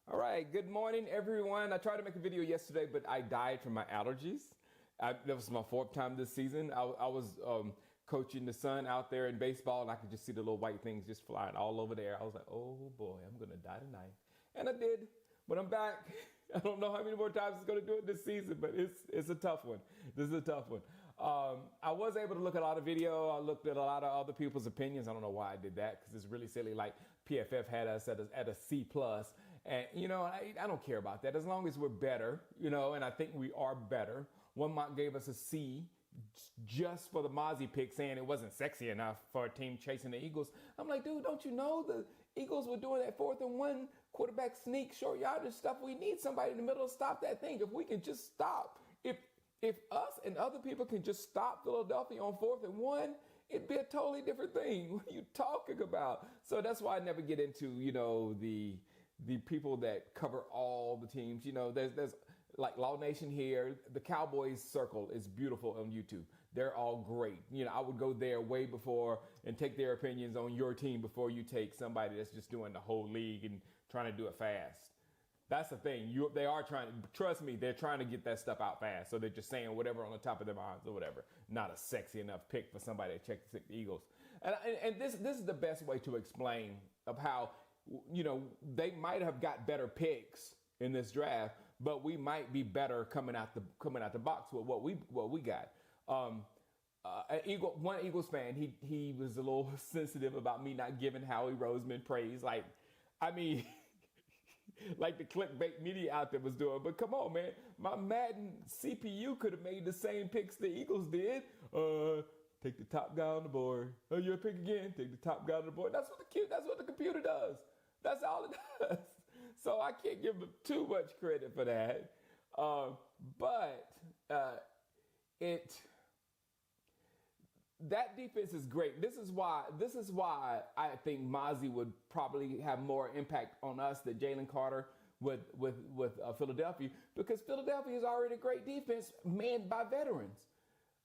All right, good morning, everyone. I tried to make a video yesterday, but I died from my allergies. That was my fourth time this season. I was coaching the son out there in baseball, and I could just see the little white things just flying all over there. I was like, oh boy, I'm going to die tonight. And I did, but I'm back. I don't know how many more times it's going to do it this season, but it's a tough one. This is a tough one. I was able to look at a lot of video. I looked at a lot of other people's opinions. I don't know why I did that, because it's really silly. Like PFF had us at a C plus, and I don't care about that as long as we're better. And I think we are better. One mock gave us a C just for the Mozzie pick, saying it wasn't sexy enough for a team chasing the Eagles. I'm like, dude, don't you know the Eagles were doing that 4th and 1 quarterback sneak, short yardage stuff? We need somebody in the middle to stop that thing. If we can just stop, if us and other people can just stop Philadelphia on 4th and 1, it'd be a totally different thing. What are you talking about? So that's why I never get into, the people that cover all the teams. There's like Law Nation here. The Cowboys circle is beautiful on YouTube. They're all great. I would go there way before and take their opinions on your team before you take somebody that's just doing the whole league and trying to do it fast. That's the thing. They are trying to, trust me, they're trying to get that stuff out fast. So they're just saying whatever on the top of their minds or whatever. Not a sexy enough pick for somebody to check the Eagles. And this is the best way to explain of how, they might have got better picks in this draft, but we might be better coming out the box with what we got. One Eagles fan, he was a little sensitive about me not giving Howie Roseman praise. Like the clickbait media out there was doing. But come on, man. My Madden CPU could have made the same picks the Eagles did. Take the top guy on the board. Oh, you're a pick again? Take the top guy on the board. That's what the computer does. That's all it does. So I can't give them too much credit for that. That defense is great. This is why I think Mozzie would probably have more impact on us than Jalen Carter with Philadelphia, because Philadelphia is already a great defense manned by veterans.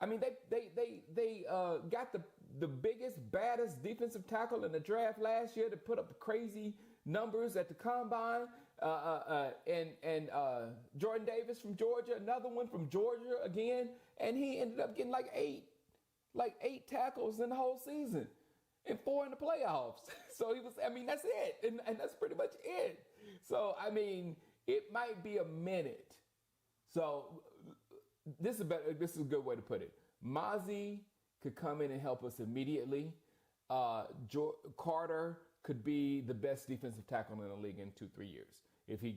I mean, they got the biggest, baddest defensive tackle in the draft last year to put up crazy numbers at the combine, and Jordan Davis from Georgia, another one from Georgia again, and he ended up getting like eight tackles in the whole season and 4 in the playoffs. So that's it. And that's pretty much it. So, it might be a minute. So this is a good way to put it. Mozzie could come in and help us immediately. Carter could be the best defensive tackle in the league in 2-3 years. If he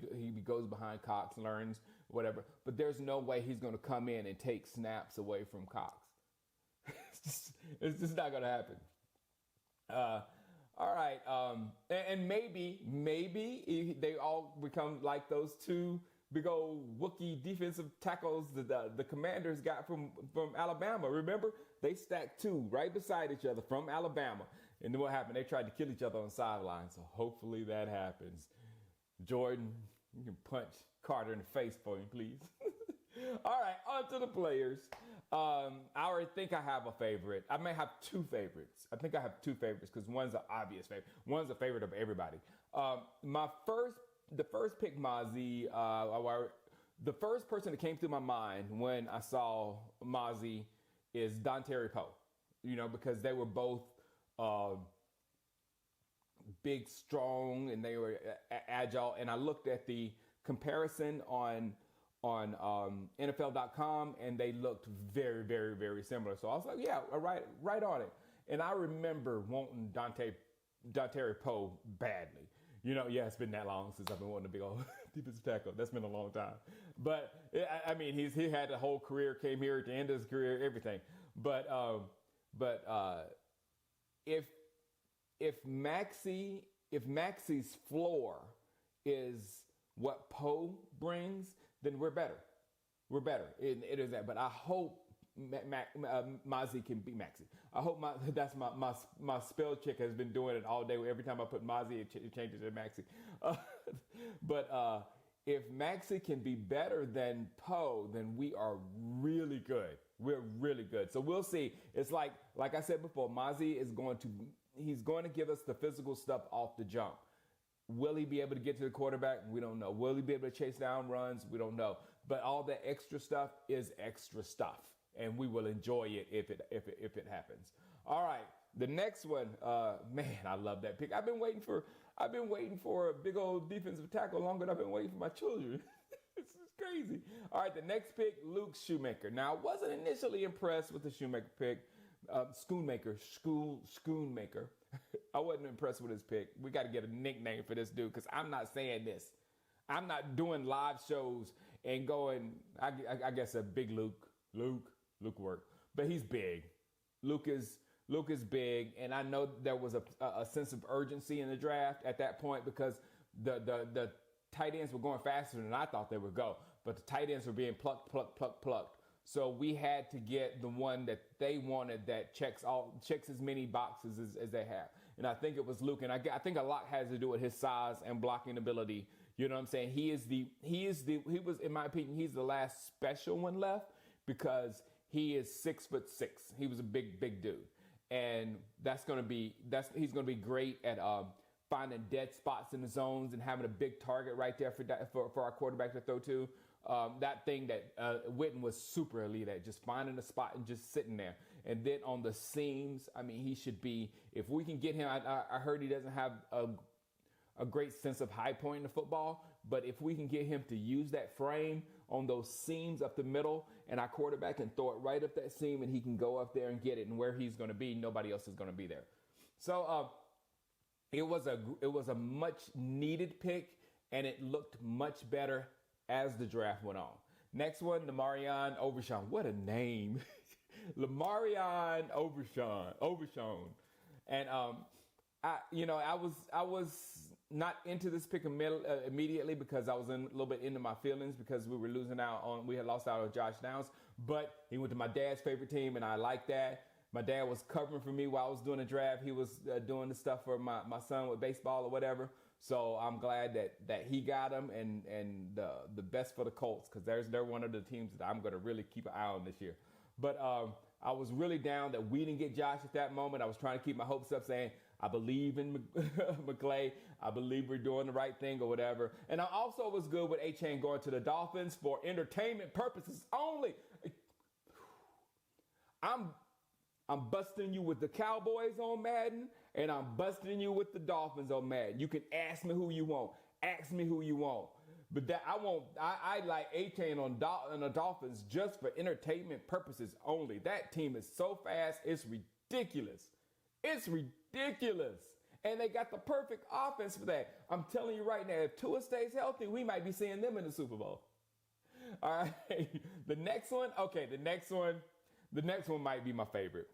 goes behind Cox, learns, whatever. But there's no way he's going to come in and take snaps away from Cox. It's just not going to happen. All right. And maybe they all become like those two big old Wookiee defensive tackles that the Commanders got from Alabama. Remember, they stacked two right beside each other from Alabama. And then what happened? They tried to kill each other on the sideline. So hopefully that happens. Jordan, you can punch Carter in the face for me, please. All right, on to the players. I already think I have a favorite. I may have two favorites. I think I have two favorites because one's an obvious favorite. One's a favorite of everybody. The first pick, Mozzie, the first person that came through my mind when I saw Mozzie is Dontari Poe. Because they were both big, strong, and they were agile. And I looked at the comparison on NFL.com, and they looked very, very, very similar. So I was like, yeah, right on it. And I remember wanting Dontari Poe badly. It's been that long since I've been wanting a big old defensive tackle. That's been a long time. But he had the whole career, came here at the end of his career, everything. But if Maxie's floor is what Poe brings, then we're better. We're better. It is that. But I hope Mozzie can be Maxie. I hope that's my spell check has been doing it all day. Every time I put Mozzie, it changes to Maxie. But if Maxie can be better than Poe, then we are really good. We're really good. So we'll see. It's like I said before, Mozzie is going to give us the physical stuff off the jump. Will he be able to get to the quarterback? We don't know. Will he be able to chase down runs? We don't know. But all that extra stuff is extra stuff, and we will enjoy it if it happens. All right, the next one, man, I love that pick. I've been waiting for a big old defensive tackle longer than I've been waiting for my children. This is crazy. All right, the next pick, Luke Shoemaker. Now, I wasn't initially impressed with the Shoemaker pick. Schoonmaker. I wasn't impressed with his pick. We got to get a nickname for this dude because I'm not saying this. I'm not doing live shows and going, I guess a big Luke work. But he's big. Luke is big, and I know there was a sense of urgency in the draft at that point because the tight ends were going faster than I thought they would go. But the tight ends were being plucked. So we had to get the one that they wanted that checks as many boxes as they have. And I think it was Luke. And I think a lot has to do with his size and blocking ability. You know what I'm saying? He was, in my opinion, he's the last special one left because he is 6'6". He was a big dude. And he's going to be great at finding dead spots in the zones and having a big target right there for our quarterback to throw to. That thing that Witten was super elite at, just finding a spot and just sitting there. And then on the seams, I mean, he should be, if we can get him, I heard he doesn't have a great sense of high point in the football, but if we can get him to use that frame on those seams up the middle and our quarterback can throw it right up that seam and he can go up there and get it, and where he's going to be, nobody else is going to be there. So it was a much needed pick, and it looked much better as the draft went on. Next one, Lamarion Overshown. What a name. Lamarion Overshown. And I was not into this pick immediately because I was a little bit into my feelings because we had lost out on Josh Downs, but he went to my dad's favorite team, and I like that. My dad was covering for me while I was doing the draft. He was doing the stuff for my son with baseball or whatever. So I'm glad that he got him, and the best for the Colts, because they're one of the teams that I'm going to really keep an eye on this year. But I was really down that we didn't get Josh at that moment. I was trying to keep my hopes up, saying I believe in McClay. I believe we're doing the right thing or whatever. And I also was good with A-Chain going to the Dolphins for entertainment purposes only. I'm busting you with the Cowboys on Madden, and I'm busting you with the Dolphins on Madden. You can ask me who you want. Ask me who you want. But that I like A-Chain on the Dolphins just for entertainment purposes only. That team is so fast, it's ridiculous. It's ridiculous. And they got the perfect offense for that. I'm telling you right now, if Tua stays healthy, we might be seeing them in the Super Bowl. All right. The next one might be my favorite.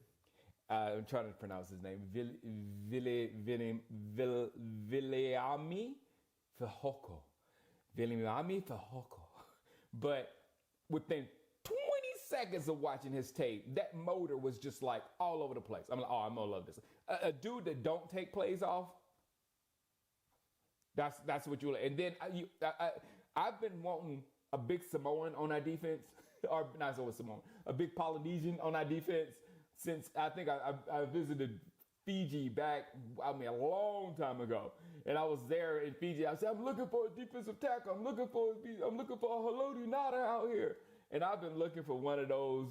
I'm trying to pronounce his name. Viliami Fehoko. But within 20 seconds of watching his tape, that motor was just like all over the place. I'm like, I'm gonna love this. A dude that don't take plays off, that's what you like. And then I've been wanting a big Samoan on our defense, or not so Samoan, a big Polynesian on our defense since I think I visited Fiji back, a long time ago. And I was there in Fiji. I said, I'm looking for a defensive tackle. I'm looking for a Haloti Nada out here. And I've been looking for one of those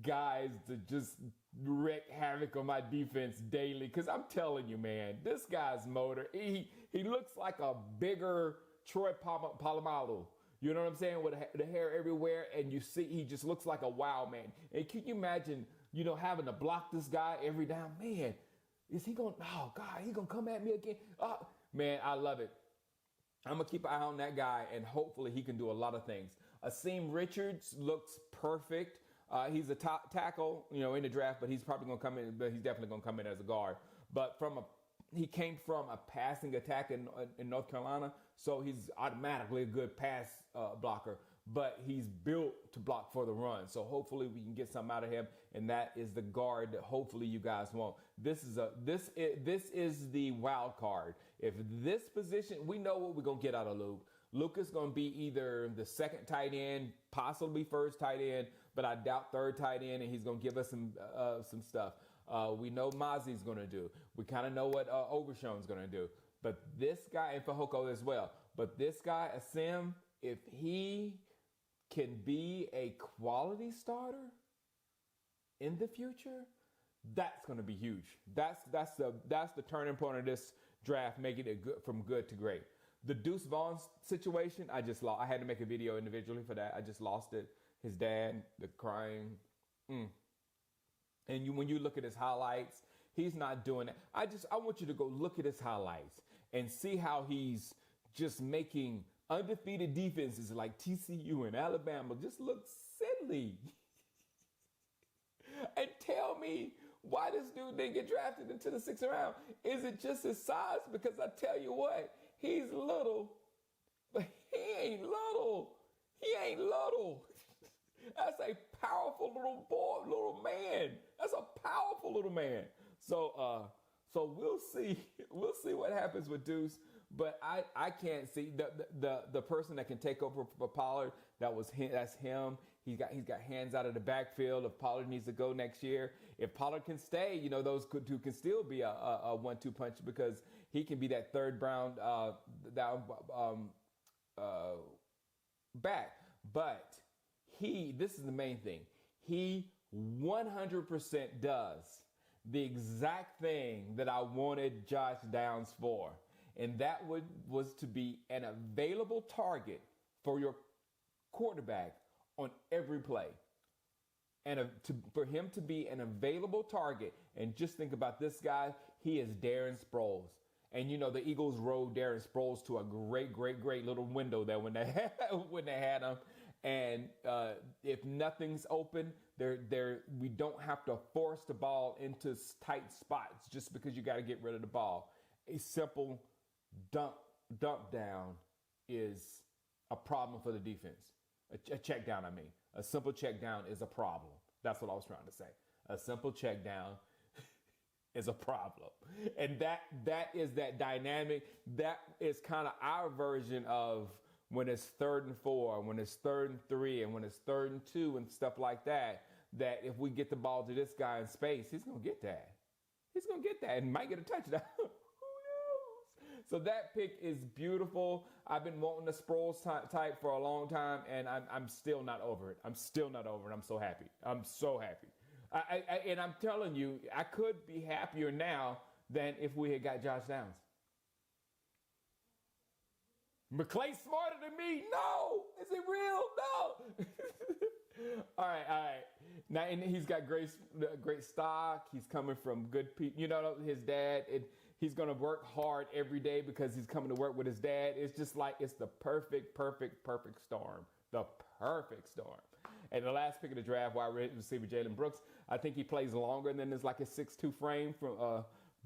guys to just wreak havoc on my defense daily. Because I'm telling you, man, this guy's motor, he looks like a bigger Troy Polamalu. You know what I'm saying? With the hair everywhere. And you see, he just looks like a wild man. And can you imagine, having to block this guy every down? Man, is he going, oh, God, he going to come at me again? Man, I love it. I'm going to keep an eye on that guy, and hopefully he can do a lot of things. Asim Richards looks perfect. He's a top tackle, in the draft, but he's probably going to come in, but he's definitely going to come in as a guard. But he came from a passing attack in North Carolina, so he's automatically a good pass blocker. But he's built to block for the run. So hopefully we can get something out of him, and that is the guard that hopefully you guys want. This is the wild card. If this position, we know what we're going to get out of Luke. Luke is going to be either the second tight end, possibly first tight end, but I doubt third tight end, and he's going to give us some stuff. We know Mozzie's going to do. We kind of know what Overshown's going to do. But this guy, and Fehoko as well, but this guy, Asim, if he can be a quality starter in the future, that's going to be huge. That's the turning point of this draft, making it good, from good to great. The Deuce Vaughn situation, I just lost. I had to make a video individually for that. I just lost it. His dad, the crying. And when you look at his highlights, he's not doing that. I want you to go look at his highlights and see how he's just making undefeated defenses like TCU and Alabama just look silly. And tell me why this dude didn't get drafted into the 6th round. Is it just his size? Because I tell you what, he's little, but he ain't little. He ain't little. That's a powerful little boy, little man. That's a powerful little man. So we'll see. We'll see what happens with Deuce. But I can't see the person that can take over for Pollard. That's him. He's got hands out of the backfield. If Pollard needs to go next year, if Pollard can stay, those two can still be a 1-2 punch, because he can be that third round back. But this is the main thing. He 100% does the exact thing that I wanted Josh Downs for. And that was to be an available target for your quarterback on every play. And for him to be an available target, and just think about this guy, he is Darren Sproles. And the Eagles rode Darren Sproles to a great little window there when they had him. And if nothing's open, we don't have to force the ball into tight spots just because you got to get rid of the ball. A simple dump down is a problem for the defense. A check down, I mean. A simple check down is a problem. That's what I was trying to say. A simple check down is a problem. And that is that dynamic. That is kind of our version of when it's 3rd and 4, when it's 3rd and 3, and when it's 3rd and 2 and stuff like that, that if we get the ball to this guy in space, he's going to get that. He's going to get that and might get a touchdown. Who knows? So that pick is beautiful. I've been wanting the Sproles type for a long time, and I'm still not over it. I'm still not over it. I'm so happy. I'm so happy. And I'm telling you, I could be happier now than if we had got Josh Downs. McClay's smarter than me. No. Is it real? No. All right. Now, and he's got great stock. He's coming from good people. His dad, he's going to work hard every day because he's coming to work with his dad. It's just like it's the perfect storm. The perfect storm. And the last pick of the draft, wide receiver Jalen Brooks, I think he plays longer than his 6'2" frame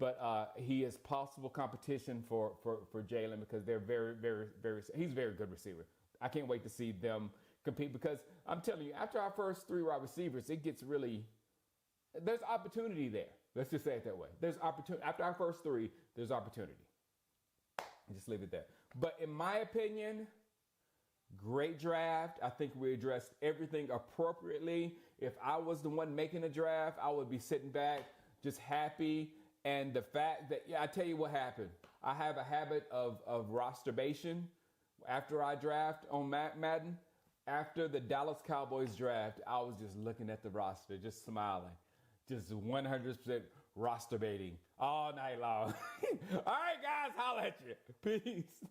but he is possible competition for Jalen, because they're he's a very good receiver. I can't wait to see them compete, because I'm telling you, after our first 3 wide receivers, it gets there's opportunity there. Let's just say it that way. There's opportunity. After our first 3, there's opportunity. Just leave it there. But in my opinion, great draft. I think we addressed everything appropriately. If I was the one making the draft, I would be sitting back just happy. And the fact that, I tell you what happened. I have a habit of rosterbation after I draft on Madden. After the Dallas Cowboys draft, I was just looking at the roster, just smiling, just 100% roster baiting all night long. All right, guys, holla at you. Peace.